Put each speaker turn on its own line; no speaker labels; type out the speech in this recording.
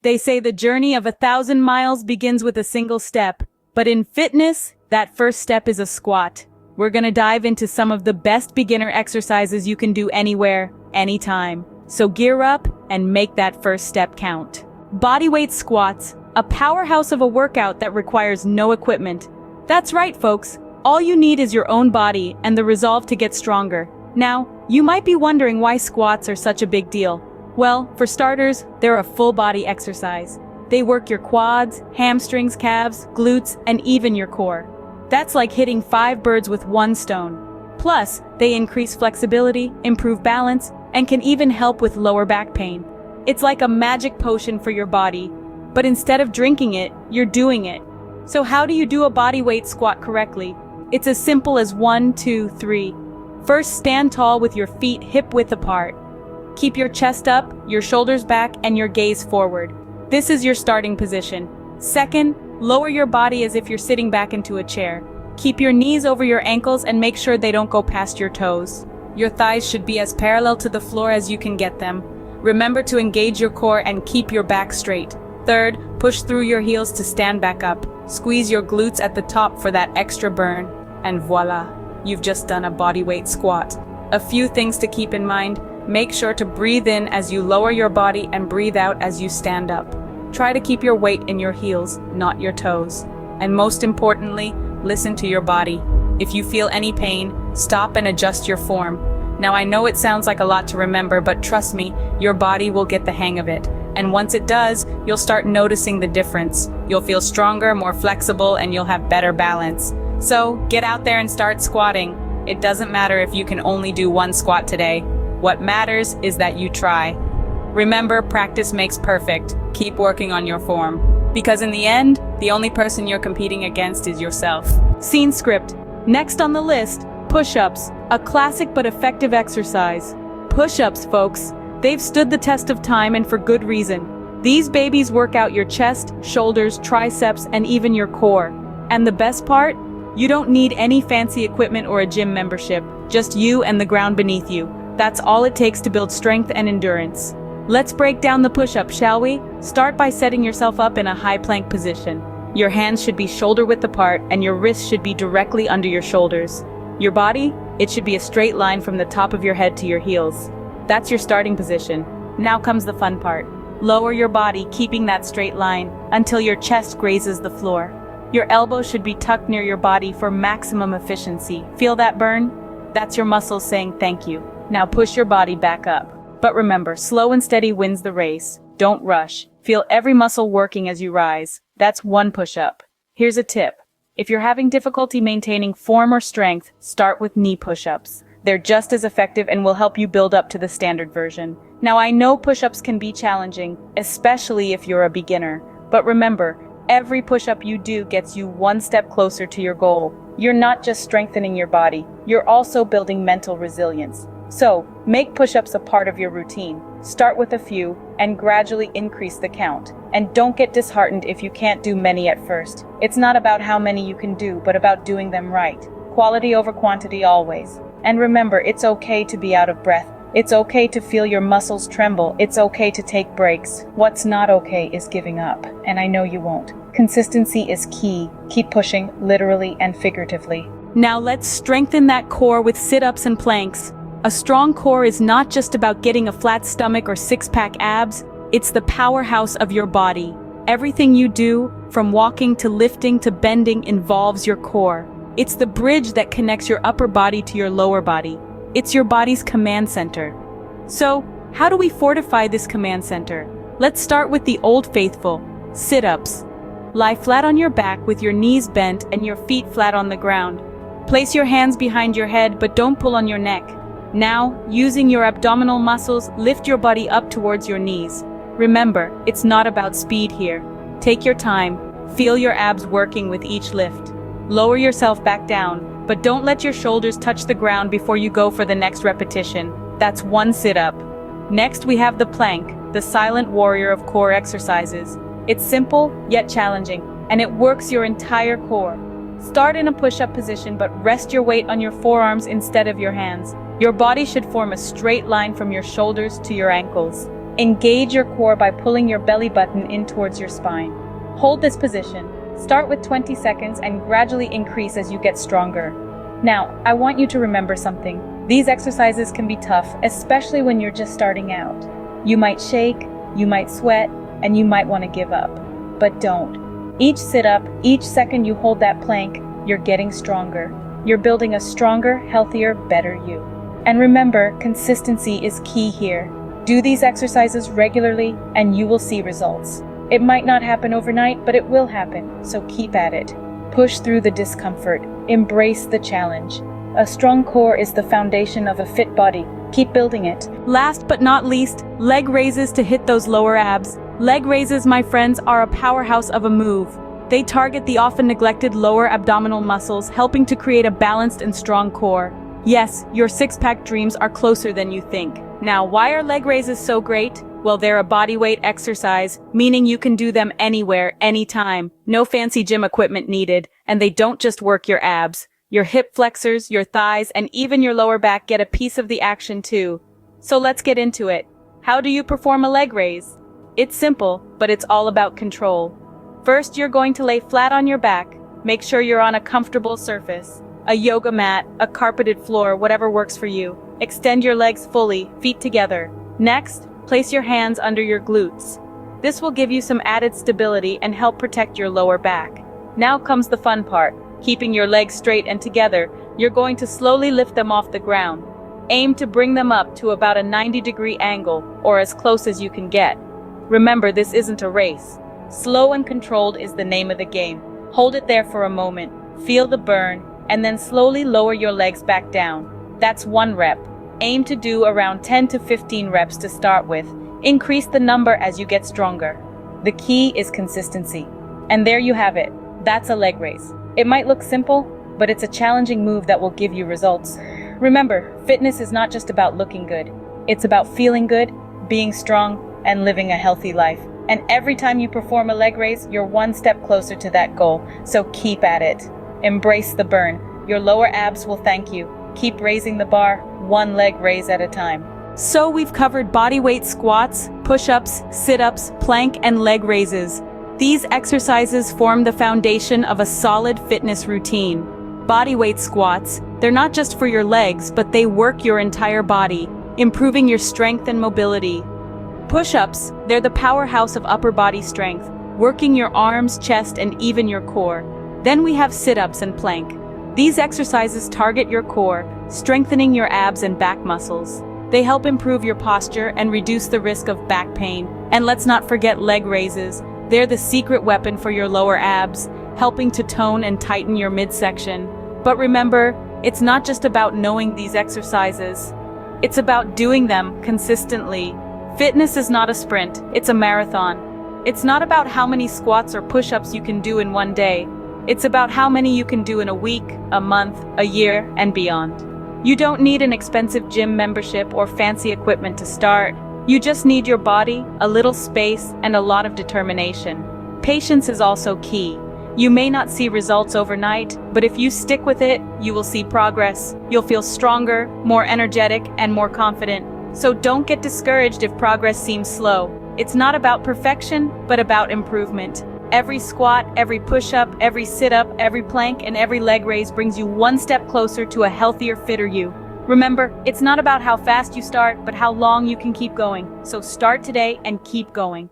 They say the journey of 1,000 miles begins with a single step, but in fitness, that first step is a squat. We're gonna dive into some of the best beginner exercises you can do anywhere, anytime. So gear up and make that first step count. Bodyweight squats, a powerhouse of a workout that requires no equipment. That's right, folks. All you need is your own body and the resolve to get stronger. Now, you might be wondering why squats are such a big deal. Well, for starters, they're a full body exercise. They work your quads, hamstrings, calves, glutes, and even your core. That's like hitting 5 birds with one stone. Plus, they increase flexibility, improve balance, and can even help with lower back pain. It's like a magic potion for your body, but instead of drinking it, you're doing it. So how do you do a bodyweight squat correctly? It's as simple as 1, 2, 3. First, stand tall with your feet hip-width apart. Keep your chest up, your shoulders back, and your gaze forward. This is your starting position. Second, lower your body as if you're sitting back into a chair. Keep your knees over your ankles and make sure they don't go past your toes. Your thighs should be as parallel to the floor as you can get them. Remember to engage your core and keep your back straight. Third, push through your heels to stand back up. Squeeze your glutes at the top for that extra burn. And voila, you've just done a bodyweight squat. A few things to keep in mind. Make sure to breathe in as you lower your body and breathe out as you stand up. Try to keep your weight in your heels, not your toes. And most importantly, listen to your body. If you feel any pain, stop and adjust your form. Now I know it sounds like a lot to remember, but trust me, your body will get the hang of it. And once it does, you'll start noticing the difference. You'll feel stronger, more flexible, and you'll have better balance. So get out there and start squatting. It doesn't matter if you can only do one squat today. What matters is that you try. Remember, practice makes perfect. Keep working on your form. Because in the end, the only person you're competing against is yourself. Scene script. Next on the list, push-ups, a classic but effective exercise. Push-ups, folks. They've stood the test of time and for good reason. These babies work out your chest, shoulders, triceps, and even your core. And the best part? You don't need any fancy equipment or a gym membership, just you and the ground beneath you. That's all it takes to build strength and endurance. Let's break down the push-up, shall we? Start by setting yourself up in a high plank position. Your hands should be shoulder-width apart and your wrists should be directly under your shoulders. Your body? It should be a straight line from the top of your head to your heels. That's your starting position. Now comes the fun part. Lower your body, keeping that straight line, until your chest grazes the floor. Your elbows should be tucked near your body for maximum efficiency. Feel that burn? That's your muscles saying thank you. Now push your body back up. But remember, slow and steady wins the race. Don't rush. Feel every muscle working as you rise. That's one push-up. Here's a tip. If you're having difficulty maintaining form or strength, start with knee push-ups. They're just as effective and will help you build up to the standard version. Now I know push-ups can be challenging, especially if you're a beginner. But remember, every push-up you do gets you one step closer to your goal. You're not just strengthening your body, you're also building mental resilience. So, make push-ups a part of your routine. Start with a few, and gradually increase the count. And don't get disheartened if you can't do many at first. It's not about how many you can do, but about doing them right. Quality over quantity always. And remember, it's okay to be out of breath. It's okay to feel your muscles tremble. It's okay to take breaks. What's not okay is giving up, and I know you won't. Consistency is key. Keep pushing, literally and figuratively. Now let's strengthen that core with sit-ups and planks. A strong core is not just about getting a flat stomach or six-pack abs, it's the powerhouse of your body. Everything you do, from walking to lifting to bending, involves your core. It's the bridge that connects your upper body to your lower body. It's your body's command center. So, how do we fortify this command center? Let's start with the old faithful, sit-ups. Lie flat on your back with your knees bent and your feet flat on the ground. Place your hands behind your head, but don't pull on your neck. Now, using your abdominal muscles, lift your body up towards your knees. Remember, it's not about speed here. Take your time, feel your abs working with each lift. Lower yourself back down, but don't let your shoulders touch the ground before you go for the next repetition. That's one sit-up. Next, we have the plank, the silent warrior of core exercises. It's simple, yet challenging, and it works your entire core. Start in a push-up position, but rest your weight on your forearms instead of your hands. Your body should form a straight line from your shoulders to your ankles. Engage your core by pulling your belly button in towards your spine. Hold this position. Start with 20 seconds and gradually increase as you get stronger. Now, I want you to remember something. These exercises can be tough, especially when you're just starting out. You might shake, you might sweat, and you might want to give up. But don't. Each sit-up, each second you hold that plank, you're getting stronger. You're building a stronger, healthier, better you. And remember, consistency is key here. Do these exercises regularly and you will see results. It might not happen overnight, but it will happen, so keep at it. Push through the discomfort. Embrace the challenge. A strong core is the foundation of a fit body. Keep building it. Last but not least, leg raises to hit those lower abs. Leg raises, my friends, are a powerhouse of a move. They target the often neglected lower abdominal muscles, helping to create a balanced and strong core. Yes, your six-pack dreams are closer than you think. Now, why are leg raises so great? Well, they're a bodyweight exercise, meaning you can do them anywhere, anytime. No fancy gym equipment needed, and they don't just work your abs. Your hip flexors, your thighs, and even your lower back get a piece of the action too. So let's get into it. How do you perform a leg raise? It's simple, but it's all about control. First, you're going to lay flat on your back. Make sure you're on a comfortable surface. A yoga mat, a carpeted floor, whatever works for you. Extend your legs fully, feet together. Next, place your hands under your glutes. This will give you some added stability and help protect your lower back. Now comes the fun part. Keeping your legs straight and together, you're going to slowly lift them off the ground. Aim to bring them up to about a 90-degree angle, or as close as you can get. Remember, this isn't a race. Slow and controlled is the name of the game. Hold it there for a moment, feel the burn, and then slowly lower your legs back down. That's 1 rep. Aim to do around 10 to 15 reps to start with. Increase the number as you get stronger. The key is consistency. And there you have it. That's a leg raise. It might look simple, but it's a challenging move that will give you results. Remember, fitness is not just about looking good. It's about feeling good, being strong, and living a healthy life. And every time you perform a leg raise, you're one step closer to that goal. So keep at it. Embrace the burn. Your lower abs will thank you. Keep raising the bar, 1 leg raise at a time. So we've covered bodyweight squats, push-ups, sit-ups, plank, and leg raises. These exercises form the foundation of a solid fitness routine. Bodyweight squats, they're not just for your legs, but they work your entire body, improving your strength and mobility. Push-ups, they're the powerhouse of upper body strength, working your arms, chest, and even your core. Then we have sit-ups and plank. These exercises target your core, strengthening your abs and back muscles. They help improve your posture and reduce the risk of back pain. And let's not forget leg raises. They're the secret weapon for your lower abs, helping to tone and tighten your midsection. But remember, it's not just about knowing these exercises. It's about doing them consistently. Fitness is not a sprint, it's a marathon. It's not about how many squats or push-ups you can do in one day. It's about how many you can do in a week, a month, a year, and beyond. You don't need an expensive gym membership or fancy equipment to start. You just need your body, a little space, and a lot of determination. Patience is also key. You may not see results overnight, but if you stick with it, you will see progress. You'll feel stronger, more energetic, and more confident. So don't get discouraged if progress seems slow. It's not about perfection, but about improvement. Every squat, every push-up, every sit-up, every plank, and every leg raise brings you one step closer to a healthier, fitter you. Remember, it's not about how fast you start, but how long you can keep going. So start today and keep going.